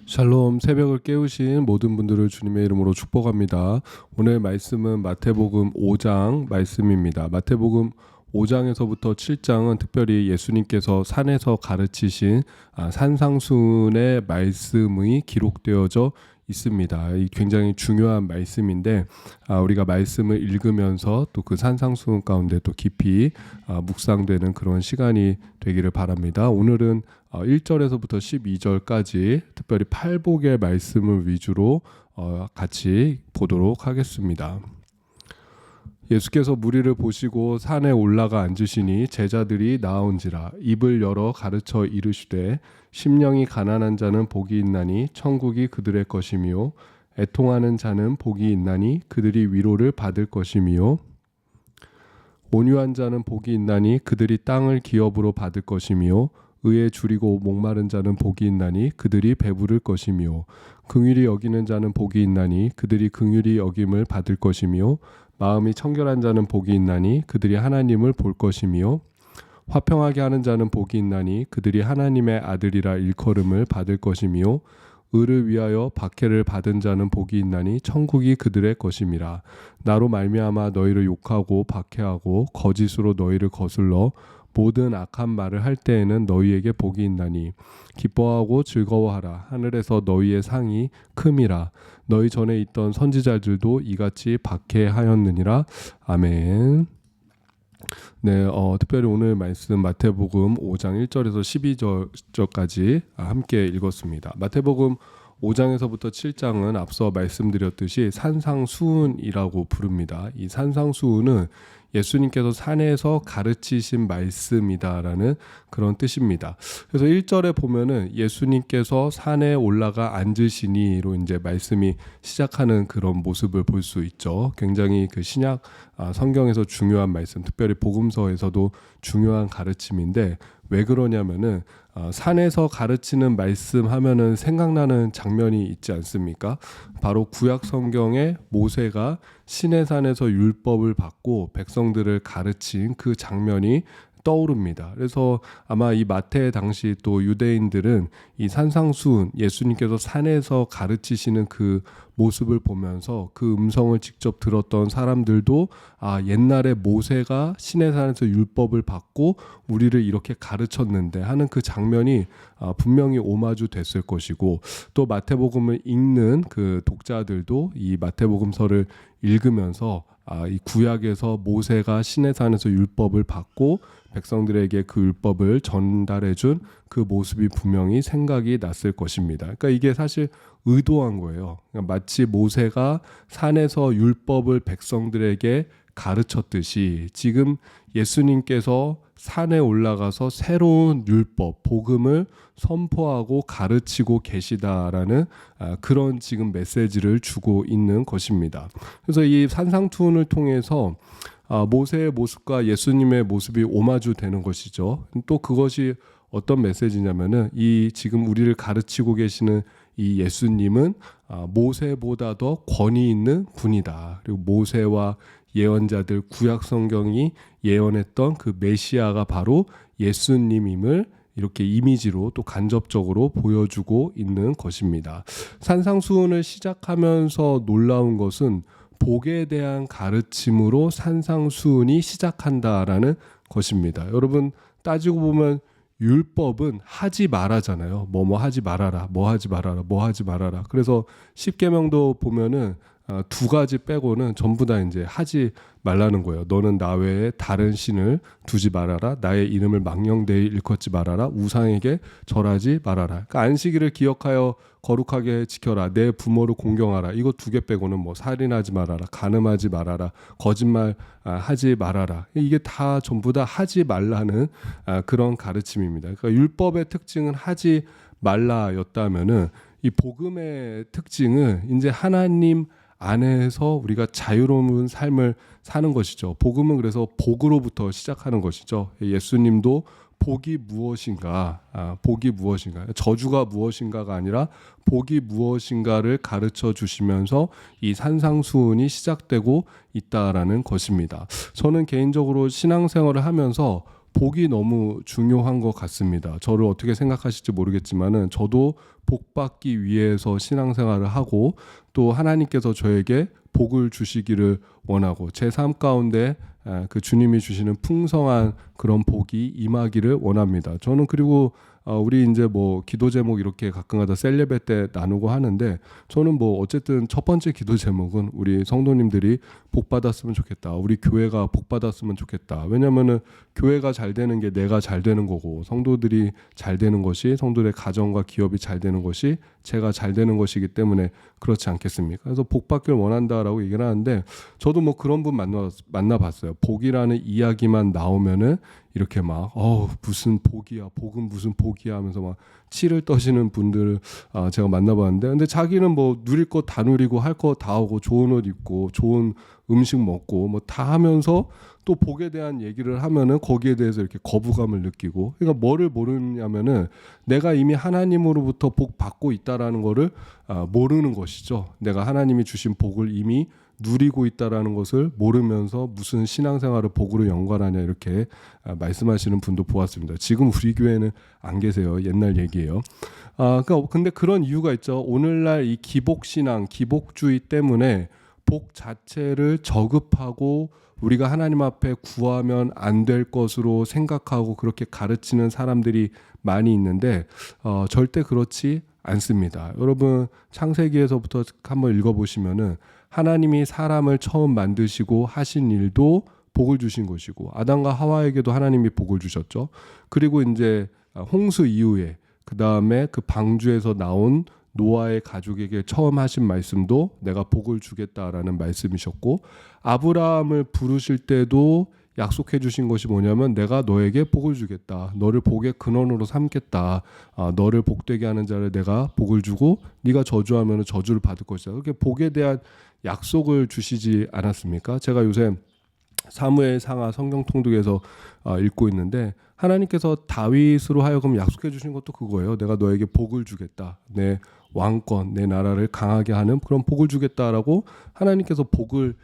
샬롬. 새벽을 깨우신 모든 분들을 주님의 이름으로 축복합니다. 오늘 말씀은 마태복음 5장 말씀입니다. 마태복음 5장에서부터 7장은 특별히 예수님께서 산에서 가르치신 산상수훈의 말씀이 기록되어져 있습니다. 이 굉장히 중요한 말씀인데 우리가 말씀을 읽으면서 또 그 산상수훈 가운데 또 깊이 묵상되는 그런 시간이 되기를 바랍니다. 오늘은 1절에서부터 12절까지 특별히 팔복의 말씀을 위주로 같이 보도록 하겠습니다. 예수께서 무리를 보시고 산에 올라가 앉으시니 제자들이 나아온지라 입을 열어 가르쳐 이르시되 심령이 가난한 자는 복이 있나니 천국이 그들의 것이며 애통하는 자는 복이 있나니 그들이 위로를 받을 것이며 온유한 자는 복이 있나니 그들이 땅을 기업으로 받을 것이며 의에 줄이고 목마른 자는 복이 있나니 그들이 배부를 것이며 긍휼히 여기는 자는 복이 있나니 그들이 긍휼히 여김을 받을 것이며 마음이 청결한 자는 복이 있나니 그들이 하나님을 볼 것이며 화평하게 하는 자는 복이 있나니 그들이 하나님의 아들이라 일컬음을 받을 것이며 의를 위하여 박해를 받은 자는 복이 있나니 천국이 그들의 것임이라. 나로 말미암아 너희를 욕하고 박해하고 거짓으로 너희를 거슬러 모든 악한 말을 할 때에는 너희에게 복이 있나니 기뻐하고 즐거워하라. 하늘에서 너희의 상이 큼이라. 너희 전에 있던 선지자들도 이같이 박해하였느니라. 아멘. 네, 특별히 오늘 말씀 마태복음 5장 1절에서 12절까지 함께 읽었습니다. 마태복음 5장에서부터 7장은 앞서 말씀드렸듯이 산상수훈이라고 부릅니다. 이 산상수훈은 예수님께서 산에서 가르치신 말씀이다라는 그런 뜻입니다. 그래서 1절에 보면은 예수님께서 산에 올라가 앉으시니로 이제 말씀이 시작하는 그런 모습을 볼 수 있죠. 굉장히 그 신약 성경에서 중요한 말씀, 특별히 복음서에서도 중요한 가르침인데 왜 그러냐면은 산에서 가르치는 말씀 하면은 생각나는 장면이 있지 않습니까? 바로 구약 성경에 모세가 시내산에서 율법을 받고 백성들을 가르친 그 장면이 떠오릅니다. 그래서 아마 이 마태 당시 또 유대인들은 이 산상수훈, 예수님께서 산에서 가르치시는 그 모습을 보면서 그 음성을 직접 들었던 사람들도 옛날에 모세가 시내산에서 율법을 받고 우리를 이렇게 가르쳤는데 하는 그 장면이 분명히 오마주 됐을 것이고, 또 마태복음을 읽는 그 독자들도 이 마태복음서를 읽으면서 이 구약에서 모세가 시내산에서 율법을 받고 백성들에게 그 율법을 전달해준 그 모습이 분명히 생각이 났을 것입니다. 그러니까 이게 사실 의도한 거예요. 그러니까 마치 모세가 산에서 율법을 백성들에게 가르쳤듯이 지금 예수님께서 산에 올라가서 새로운 율법, 복음을 선포하고 가르치고 계시다라는 그런 지금 메시지를 주고 있는 것입니다. 그래서 이 산상투훈을 통해서 모세의 모습과 예수님의 모습이 오마주 되는 것이죠. 또 그것이 어떤 메시지냐면은 이 지금 우리를 가르치고 계시는 이 예수님은 모세보다 더 권위 있는 분이다. 그리고 모세와 예언자들 구약 성경이 예언했던 그 메시아가 바로 예수님임을 이렇게 이미지로 또 간접적으로 보여주고 있는 것입니다. 산상수훈을 시작하면서 놀라운 것은 복에 대한 가르침으로 산상수훈이 시작한다라는 것입니다. 여러분 따지고 보면 율법은 하지 말아잖아요. 뭐 하지 말아라, 뭐 하지 말아라, 뭐 하지 말아라. 그래서 십계명도 보면은 두 가지 빼고는 전부 다 이제 하지 말라는 거예요. 너는 나 외에 다른 신을 두지 말아라. 나의 이름을 망령되이 일컫지 말아라. 우상에게 절하지 말아라. 그러니까 안식일을 기억하여 거룩하게 지켜라. 내 부모를 공경하라. 이거 두 개 빼고는 뭐 살인하지 말아라. 간음하지 말아라. 거짓말 하지 말아라. 이게 다 전부 다 하지 말라는 그런 가르침입니다. 그러니까 율법의 특징은 하지 말라였다면은 이 복음의 특징은 이제 하나님 안에서 우리가 자유로운 삶을 사는 것이죠. 복음은 그래서 복으로부터 시작하는 것이죠. 예수님도 복이 무엇인가, 복이 무엇인가, 저주가 무엇인가가 아니라 복이 무엇인가를 가르쳐 주시면서 이 산상수훈이 시작되고 있다라는 것입니다. 저는 개인적으로 신앙생활을 하면서 복이 너무 중요한 것 같습니다. 저를 어떻게 생각하실지 모르겠지만은 저도 복 받기 위해서 신앙생활을 하고 또 하나님께서 저에게 복을 주시기를 원하고 제 삶 가운데 그 주님이 주시는 풍성한 그런 복이 임하기를 원합니다. 저는 그리고 우리 이제 뭐 기도 제목 이렇게 가끔가다 셀레베 때 나누고 하는데 저는 뭐 어쨌든 첫 번째 기도 제목은 우리 성도님들이 복 받았으면 좋겠다. 우리 교회가 복 받았으면 좋겠다. 왜냐면은 교회가 잘 되는 게 내가 잘 되는 거고 성도들이 잘 되는 것이 성도들의 가정과 기업이 잘 되는 것이 제가 잘 되는 것이기 때문에 그렇지 않겠습니까? 그래서 복 받기를 원한다라고 얘기를 하는데 저도 뭐 그런 분 만나봤어요. 복이라는 이야기만 나오면은 이렇게 막 무슨 복이야, 복은 무슨 복이야 하면서 막 치를 떠시는 분들 제가 만나봤는데 근데 자기는 뭐 누릴 거 다 누리고 할 거 다 하고 좋은 옷 입고 좋은 음식 먹고 뭐 다 하면서 또 복에 대한 얘기를 하면은 거기에 대해서 이렇게 거부감을 느끼고 그러니까 뭐를 모르냐면은 내가 이미 하나님으로부터 복 받고 있다라는 거를 모르는 것이죠. 내가 하나님이 주신 복을 이미 누리고 있다라는 것을 모르면서 무슨 신앙생활을 복으로 연관하냐 이렇게 말씀하시는 분도 보았습니다. 지금 우리 교회는 안 계세요. 옛날 얘기예요. 그러니까 근데 그런 이유가 있죠. 오늘날 이 기복신앙, 기복주의 때문에 복 자체를 저급하고 우리가 하나님 앞에 구하면 안 될 것으로 생각하고 그렇게 가르치는 사람들이 많이 있는데 절대 그렇지 않습니다. 여러분 창세기에서부터 한번 읽어보시면은 하나님이 사람을 처음 만드시고 하신 일도 복을 주신 것이고 아담과 하와에게도 하나님이 복을 주셨죠. 그리고 이제 홍수 이후에 그 다음에 그 방주에서 나온 노아의 가족에게 처음 하신 말씀도 내가 복을 주겠다라는 말씀이셨고 아브라함을 부르실 때도 약속해 주신 것이 뭐냐면 내가 너에게 복을 주겠다. 너를 복의 근원으로 삼겠다. 너를 복되게 하는 자를 내가 복을 주고 네가 저주하면 저주를 받을 것이다. 그렇게 복에 대한 약속을 주시지 않았습니까? 제가 요새 사무엘 상하 성경 통독에서 읽고 있는데 하나님께서 다윗으로 하여금 약속해 주신 것도 그거예요. 내가 너에게 복을 주겠다. 내 왕권, 내 나라를 강하게 하는 그런 복을 주겠다라고 하나님께서 복을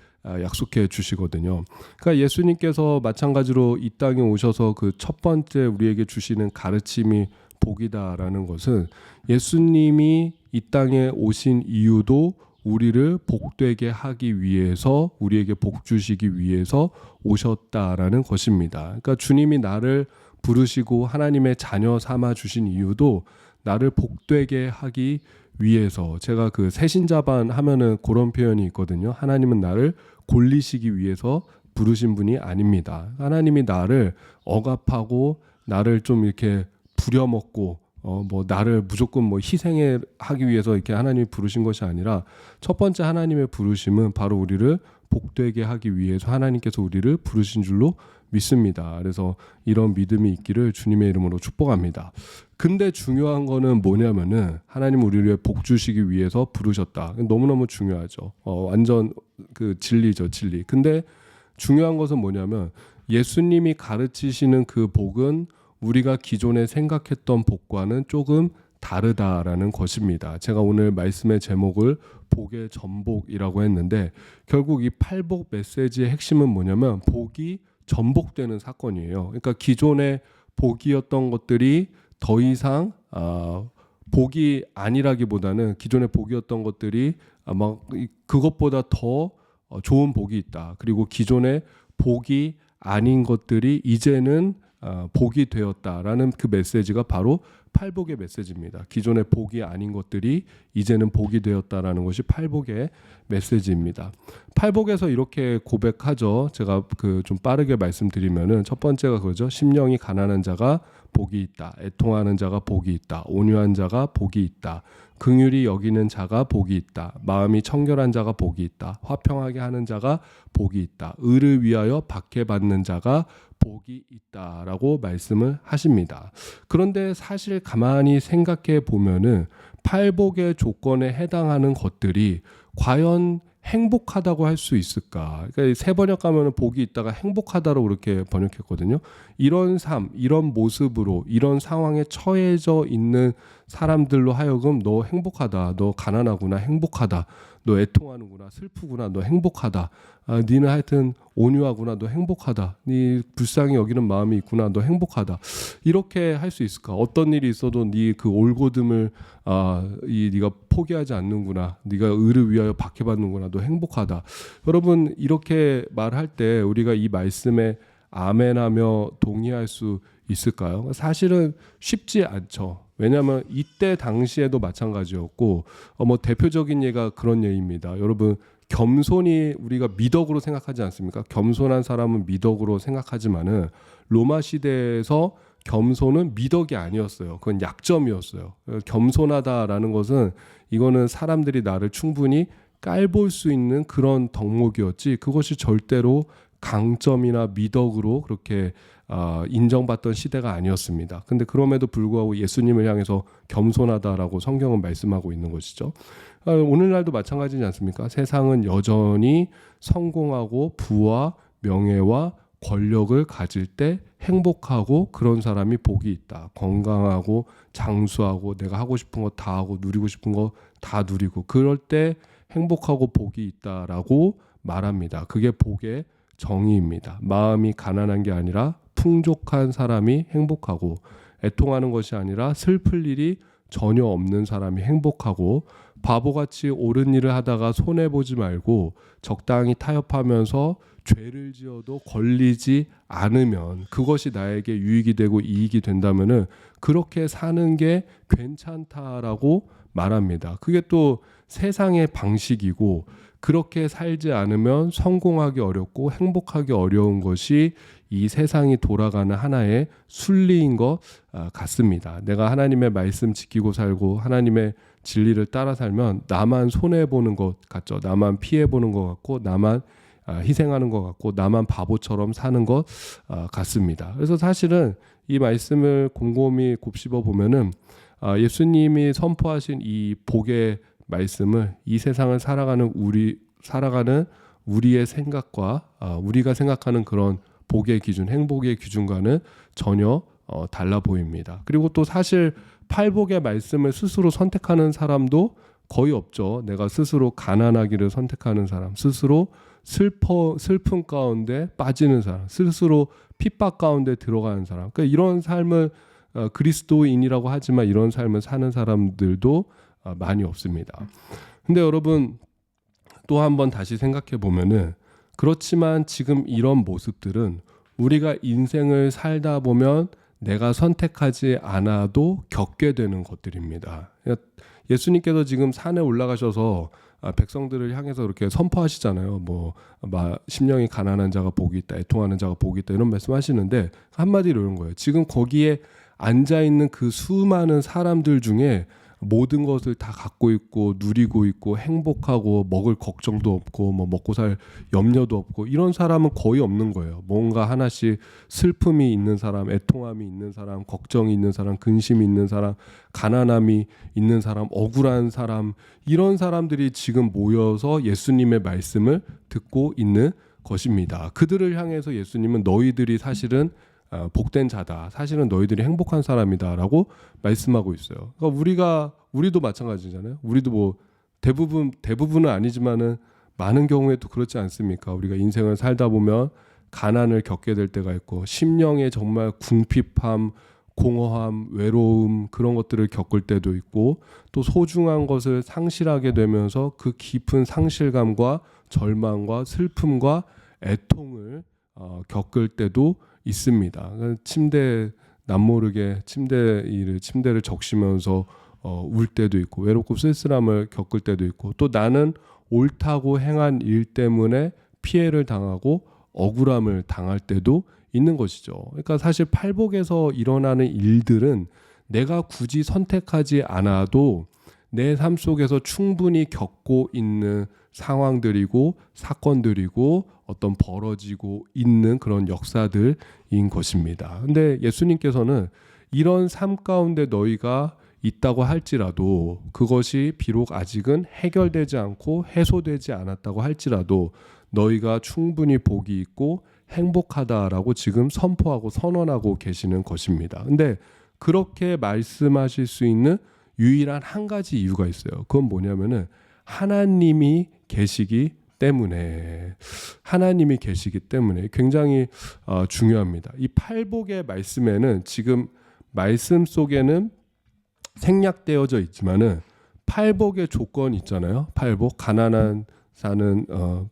약속해 주시거든요. 그러니까 예수님께서 마찬가지로 이 땅에 오셔서 그 첫 번째 우리에게 주시는 가르침이 복이다라는 것은 예수님이 이 땅에 오신 이유도 우리를 복되게 하기 위해서 우리에게 복 주시기 위해서 오셨다라는 것입니다. 그러니까 주님이 나를 부르시고 하나님의 자녀 삼아 주신 이유도 나를 복되게 하기 위해서 제가 그 새신자반 하면은 그런 표현이 있거든요. 하나님은 나를 골리시기 위해서 부르신 분이 아닙니다. 하나님이 나를 억압하고 나를 좀 이렇게 부려먹고 뭐 나를 무조건 뭐 희생해 하기 위해서 이렇게 하나님이 부르신 것이 아니라 첫 번째 하나님의 부르심은 바로 우리를 복되게 하기 위해서 하나님께서 우리를 부르신 줄로 믿습니다. 그래서 이런 믿음이 있기를 주님의 이름으로 축복합니다. 근데 중요한 거는 뭐냐면은 하나님 우리를 복 주시기 위해서 부르셨다. 너무너무 중요하죠. 완전 그 진리죠, 진리. 근데 중요한 것은 뭐냐면 예수님이 가르치시는 그 복은 우리가 기존에 생각했던 복과는 조금 다르다라는 것입니다. 제가 오늘 말씀의 제목을 복의 전복이라고 했는데 결국 이 팔복 메시지의 핵심은 뭐냐면 복이 전복되는 사건이에요. 그러니까 기존의 복이었던 것들이 더 이상 복이 아니라기보다는 기존의 복이었던 것들이 아마 그것보다 더 좋은 복이 있다. 그리고 기존의 복이 아닌 것들이 이제는 복이 되었다라는 그 메시지가 바로 팔복의 메시지입니다. 기존의 복이 아닌 것들이 이제는 복이 되었다라는 것이 팔복의 메시지입니다. 팔복에서 이렇게 고백하죠. 제가 그 좀 빠르게 말씀드리면은 첫 번째가 그거죠. 심령이 가난한 자가 복이 있다. 애통하는 자가 복이 있다. 온유한 자가 복이 있다. 긍휼히 여기는 자가 복이 있다. 마음이 청결한 자가 복이 있다. 화평하게 하는 자가 복이 있다. 의를 위하여 박해받는 자가 복이 있다라고 말씀을 하십니다. 그런데 사실 가만히 생각해 보면은 팔복의 조건에 해당하는 것들이 과연 행복하다고 할 수 있을까? 그러니까 세 번역 가면은 복이 있다가 행복하다로 그렇게 번역했거든요. 이런 삶, 이런 모습으로, 이런 상황에 처해져 있는 사람들로 하여금 너 행복하다, 너 가난하구나, 행복하다, 너 애통하는구나, 슬프구나, 너 행복하다. 니는 하여튼 온유하구나, 너 행복하다. 네 불쌍히 여기는 마음이 있구나, 너 행복하다. 이렇게 할 수 있을까? 어떤 일이 있어도 네 그 올곧음을 네가 포기하지 않는구나, 네가 의를 위하여 박해받는구나, 너 행복하다. 여러분, 이렇게 말할 때 우리가 이 말씀에 아멘하며 동의할 수 있을까요? 사실은 쉽지 않죠. 왜냐하면 이때 당시에도 마찬가지였고, 뭐 대표적인 예가 그런 예입니다. 여러분, 겸손이 우리가 미덕으로 생각하지 않습니까? 겸손한 사람은 미덕으로 생각하지만은 로마 시대에서 겸손은 미덕이 아니었어요. 그건 약점이었어요. 겸손하다라는 것은 이거는 사람들이 나를 충분히 깔볼 수 있는 그런 덕목이었지, 그것이 절대로 강점이나 미덕으로 그렇게 인정받던 시대가 아니었습니다. 근데 그럼에도 불구하고 예수님을 향해서 겸손하다라고 성경은 말씀하고 있는 것이죠. 오늘날도 마찬가지지 않습니까? 세상은 여전히 성공하고 부와 명예와 권력을 가질 때 행복하고 그런 사람이 복이 있다. 건강하고 장수하고 내가 하고 싶은 거 다 하고 누리고 싶은 거 다 누리고 그럴 때 행복하고 복이 있다라고 말합니다. 그게 복의 정의입니다. 마음이 가난한 게 아니라 풍족한 사람이 행복하고, 애통하는 것이 아니라 슬플 일이 전혀 없는 사람이 행복하고, 바보같이 옳은 일을 하다가 손해보지 말고 적당히 타협하면서 죄를 지어도 걸리지 않으면 그것이 나에게 유익이 되고 이익이 된다면은 그렇게 사는 게 괜찮다라고 말합니다. 그게 또 세상의 방식이고, 그렇게 살지 않으면 성공하기 어렵고 행복하기 어려운 것이 이 세상이 돌아가는 하나의 순리인 것 같습니다. 내가 하나님의 말씀 지키고 살고 하나님의 진리를 따라 살면 나만 손해보는 것 같죠. 나만 피해보는 것 같고, 나만 희생하는 것 같고, 나만 바보처럼 사는 것 같습니다. 그래서 사실은 이 말씀을 곰곰이 곱씹어 보면은 예수님이 선포하신 이 복의 말씀을 이 세상을 살아가는 우리의 생각과 우리가 생각하는 그런 복의 기준, 행복의 기준과는 전혀 달라 보입니다. 그리고 또 사실 팔복의 말씀을 스스로 선택하는 사람도 거의 없죠. 내가 스스로 가난하기를 선택하는 사람, 스스로 슬픔 가운데 빠지는 사람, 스스로 핍박 가운데 들어가는 사람. 그러니까 이런 삶을 그리스도인이라고 하지만 이런 삶을 사는 사람들도 많이 없습니다. 근데 여러분, 또 한번 다시 생각해 보면은, 그렇지만 지금 이런 모습들은 우리가 인생을 살다 보면 내가 선택하지 않아도 겪게 되는 것들입니다. 예수님께서 지금 산에 올라가셔서 백성들을 향해서 이렇게 선포하시잖아요. 심령이 가난한 자가 복이 있다, 애통하는 자가 복이 있다, 이런 말씀하시는데 한마디로 이런 거예요. 지금 거기에 앉아 있는 그 수많은 사람들 중에 모든 것을 다 갖고 있고 누리고 있고 행복하고 먹을 걱정도 없고 먹고 살 염려도 없고 이런 사람은 거의 없는 거예요. 뭔가 하나씩 슬픔이 있는 사람, 애통함이 있는 사람, 걱정이 있는 사람, 근심이 있는 사람, 가난함이 있는 사람, 억울한 사람, 이런 사람들이 지금 모여서 예수님의 말씀을 듣고 있는 것입니다. 그들을 향해서 예수님은 너희들이 사실은 복된 자다, 사실은 너희들이 행복한 사람이다라고 말씀하고 있어요. 그러니까 우리도 마찬가지잖아요. 우리도 대부분은 아니지만은 많은 경우에도 그렇지 않습니까? 우리가 인생을 살다 보면 가난을 겪게 될 때가 있고, 심령에 정말 궁핍함, 공허함, 외로움, 그런 것들을 겪을 때도 있고, 또 소중한 것을 상실하게 되면서 그 깊은 상실감과 절망과 슬픔과 애통을 겪을 때도 있습니다. 남모르게 침대를 적시면서 울 때도 있고, 외롭고 쓸쓸함을 겪을 때도 있고, 또 나는 옳다고 행한 일 때문에 피해를 당하고 억울함을 당할 때도 있는 것이죠. 그러니까 사실 팔복에서 일어나는 일들은 내가 굳이 선택하지 않아도 내 삶 속에서 충분히 겪고 있는 상황들이고 사건들이고 어떤 벌어지고 있는 그런 역사들인 것입니다. 근데 예수님께서는 이런 삶 가운데 너희가 있다고 할지라도, 그것이 비록 아직은 해결되지 않고 해소되지 않았다고 할지라도 너희가 충분히 복이 있고 행복하다라고 지금 선포하고 선언하고 계시는 것입니다. 근데 그렇게 말씀하실 수 있는 유일한 한 가지 이유가 있어요. 그건 뭐냐면은 하나님이 계시기 때문에 굉장히 중요합니다. 이 팔복의 말씀에는 지금 말씀 속에는 생략되어져 있지만은 팔복의 조건이 있잖아요. 팔복 가난한 자는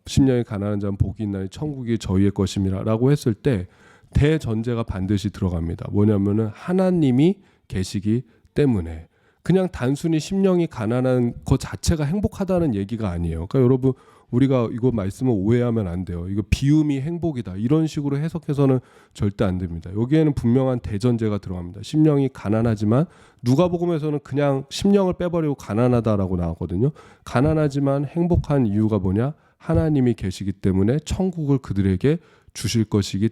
심령이 가난한 자는 복이 있나니 천국이 저희의 것임이라라고 했을 때 대전제가 반드시 들어갑니다. 뭐냐면은 하나님이 계시기 때문에 그냥 단순히 심령이 가난한 것 자체가 행복하다는 얘기가 아니에요. 그러니까 여러분 우리가 이거 말씀을 오해하면 안 돼요. 이거 비움이 행복이다 이런 식으로 해석해서는 절대 안 됩니다. 여기에는 분명한 대전제가 들어갑니다. 심령이 가난하지만 누가복음에서는 그냥 심령을 빼버리고 가난하다라고 나왔거든요. 가난하지만 행복한 이유가 뭐냐? 하나님이 계시기 때문에 천국을 그들에게 주실 것이기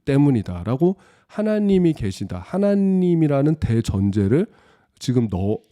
때문이다라고 하나님이 계시다. 하나님이라는 대전제를 지금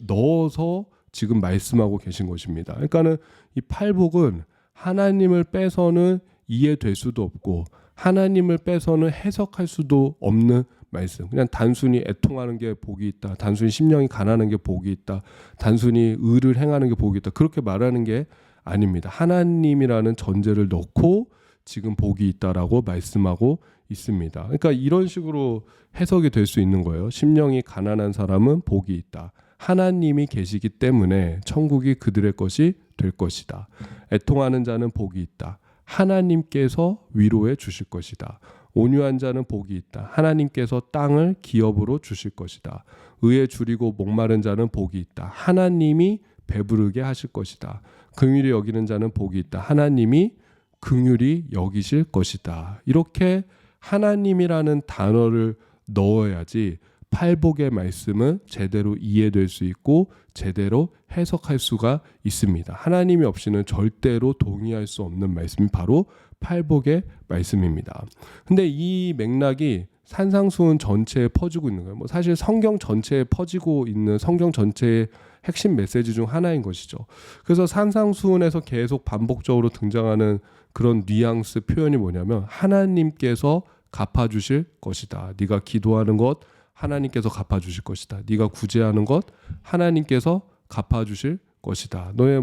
넣어서 지금 말씀하고 계신 것입니다. 그러니까는 이 팔복은 하나님을 빼서는 이해될 수도 없고 하나님을 빼서는 해석할 수도 없는 말씀. 그냥 단순히 애통하는 게 복이 있다. 단순히 심령이 가난한 게 복이 있다. 단순히 의를 행하는 게 복이 있다. 그렇게 말하는 게 아닙니다. 하나님이라는 전제를 넣고 지금 복이 있다라고 말씀하고 있습니다. 그러니까 이런 식으로 해석이 될 수 있는 거예요. 심령이 가난한 사람은 복이 있다. 하나님이 계시기 때문에 천국이 그들의 것이 될 것이다. 애통하는 자는 복이 있다. 하나님께서 위로해 주실 것이다. 온유한 자는 복이 있다. 하나님께서 땅을 기업으로 주실 것이다. 의에 줄이고 목마른 자는 복이 있다. 하나님이 배부르게 하실 것이다. 긍휼히 여기는 자는 복이 있다. 하나님이 긍휼히 여기실 것이다. 이렇게 하나님이라는 단어를 넣어야지 팔복의 말씀은 제대로 이해될 수 있고 제대로 해석할 수가 있습니다. 하나님이 없이는 절대로 동의할 수 없는 말씀이 바로 팔복의 말씀입니다. 근데 이 맥락이 산상수훈 전체에 퍼지고 있는 거예요. 사실 성경 전체에 퍼지고 있는 성경 전체의 핵심 메시지 중 하나인 것이죠. 그래서 산상수훈에서 계속 반복적으로 등장하는 그런 뉘앙스 표현이 뭐냐면 하나님께서 갚아주실 것이다. 네가 기도하는 것 하나님께서 갚아주실 것이다. 네가 구제하는 것 하나님께서 갚아주실 것이다. 너의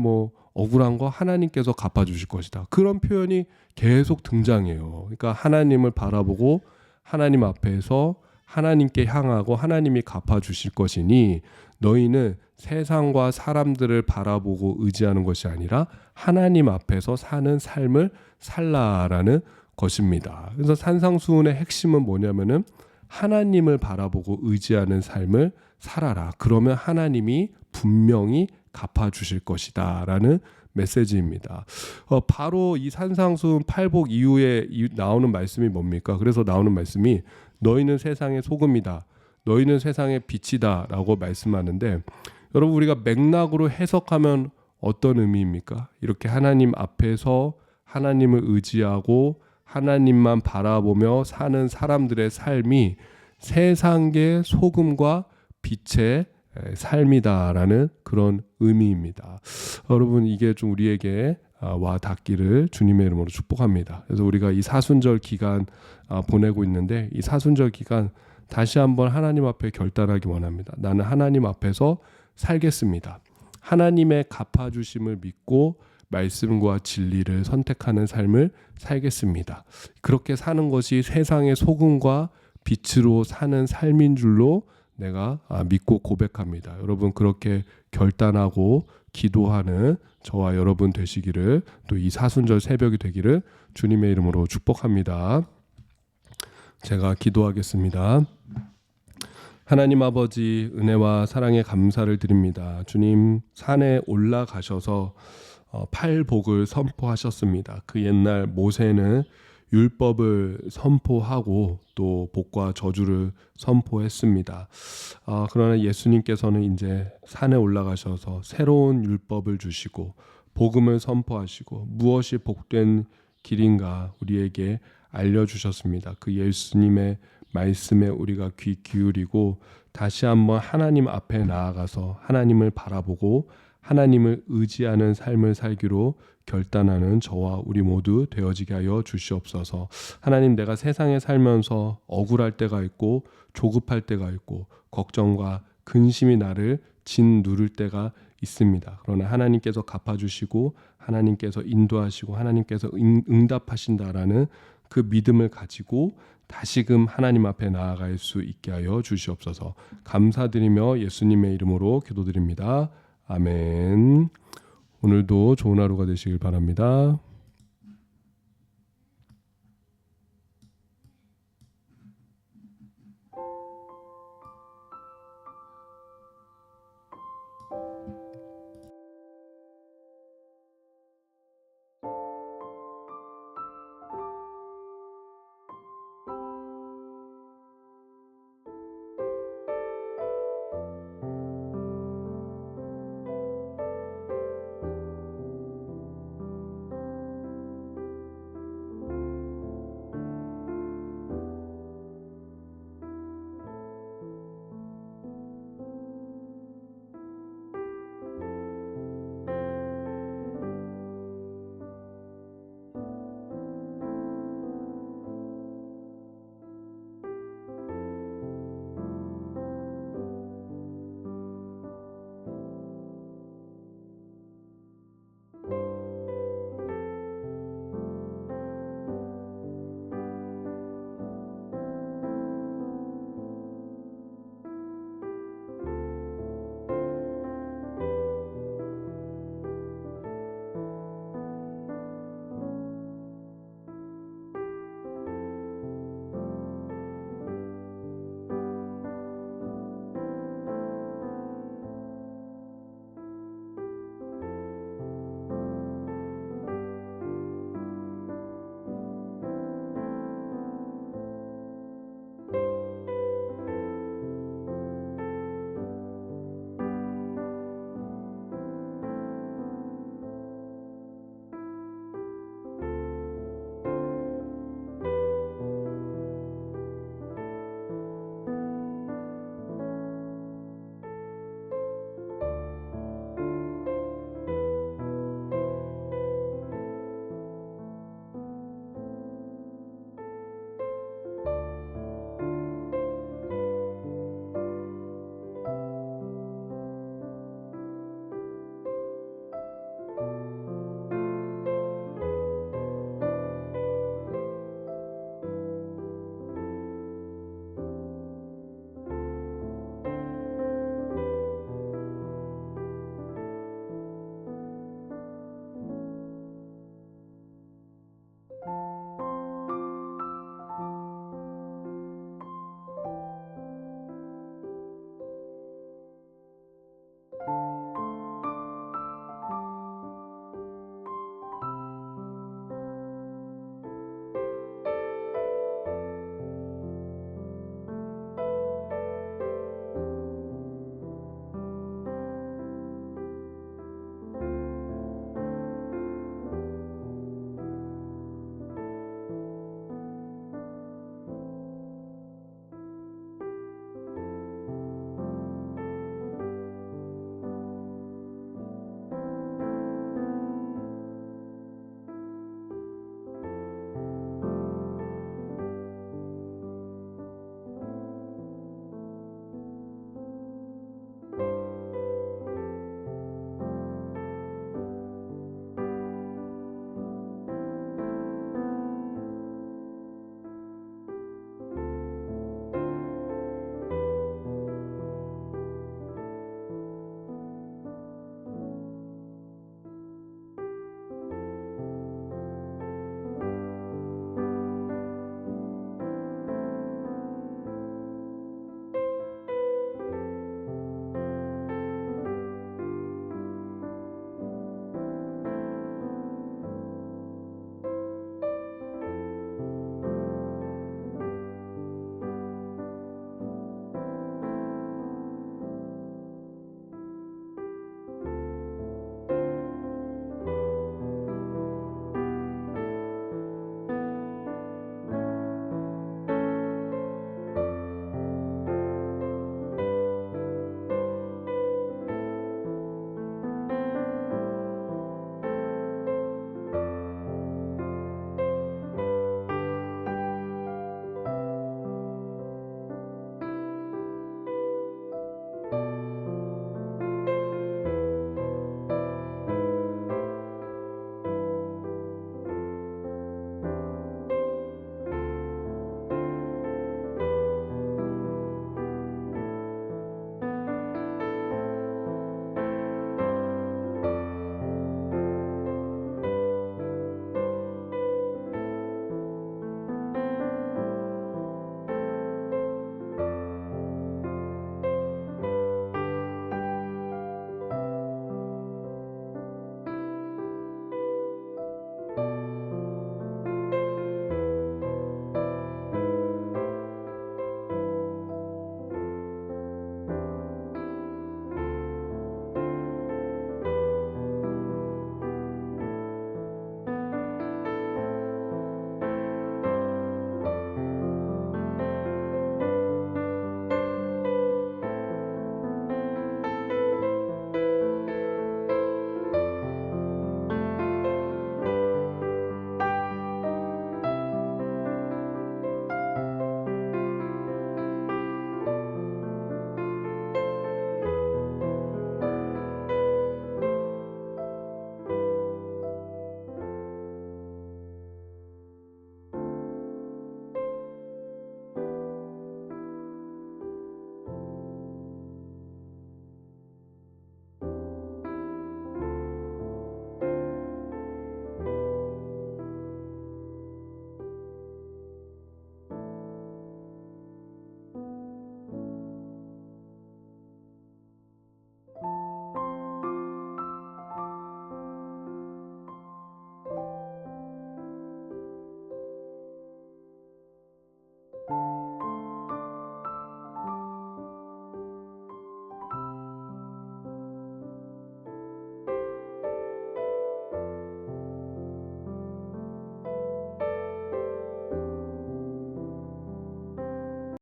억울한 거 하나님께서 갚아주실 것이다. 그런 표현이 계속 등장해요. 그러니까 하나님을 바라보고 하나님 앞에서 하나님께 향하고 하나님이 갚아주실 것이니 너희는 세상과 사람들을 바라보고 의지하는 것이 아니라 하나님 앞에서 사는 삶을 살라라는 것입니다. 그래서 산상수훈의 핵심은 뭐냐면은 하나님을 바라보고 의지하는 삶을 살아라. 그러면 하나님이 분명히 갚아주실 것이다 라는 메시지입니다. 바로 이 산상수훈 팔복 이후에 나오는 말씀이 뭡니까? 그래서 나오는 말씀이 너희는 세상의 소금이다. 너희는 세상의 빛이다 라고 말씀하는데 여러분 우리가 맥락으로 해석하면 어떤 의미입니까? 이렇게 하나님 앞에서 하나님을 의지하고 하나님만 바라보며 사는 사람들의 삶이 세상의 소금과 빛의 삶이다라는 그런 의미입니다. 여러분 이게 좀 우리에게 와 닿기를 주님의 이름으로 축복합니다. 그래서 우리가 이 사순절 기간 보내고 있는데 이 사순절 기간 다시 한번 하나님 앞에 결단하기 원합니다. 나는 하나님 앞에서 살겠습니다. 하나님의 갚아주심을 믿고 말씀과 진리를 선택하는 삶을 살겠습니다. 그렇게 사는 것이 세상의 소금과 빛으로 사는 삶인 줄로 내가 믿고 고백합니다. 여러분 그렇게 결단하고 기도하는 저와 여러분 되시기를 또 이 사순절 새벽이 되기를 주님의 이름으로 축복합니다. 제가 기도하겠습니다. 하나님 아버지 은혜와 사랑에 감사를 드립니다. 주님 산에 올라가셔서 팔복을 선포하셨습니다. 그 옛날 모세는 율법을 선포하고 또 복과 저주를 선포했습니다. 그러나 예수님께서는 이제 산에 올라가셔서 새로운 율법을 주시고 복음을 선포하시고 무엇이 복된 길인가 우리에게 알려주셨습니다. 그 예수님의 말씀에 우리가 귀 기울이고 다시 한번 하나님 앞에 나아가서 하나님을 바라보고 하나님을 의지하는 삶을 살기로 결단하는 저와 우리 모두 되어지게 하여 주시옵소서. 하나님 내가 세상에 살면서 억울할 때가 있고 조급할 때가 있고 걱정과 근심이 나를 진 누를 때가 있습니다. 그러나 하나님께서 갚아주시고 하나님께서 인도하시고 하나님께서 응답하신다라는 그 믿음을 가지고 다시금 하나님 앞에 나아갈 수 있게 하여 주시옵소서. 감사드리며 예수님의 이름으로 기도드립니다. 아멘. 오늘도 좋은 하루가 되시길 바랍니다.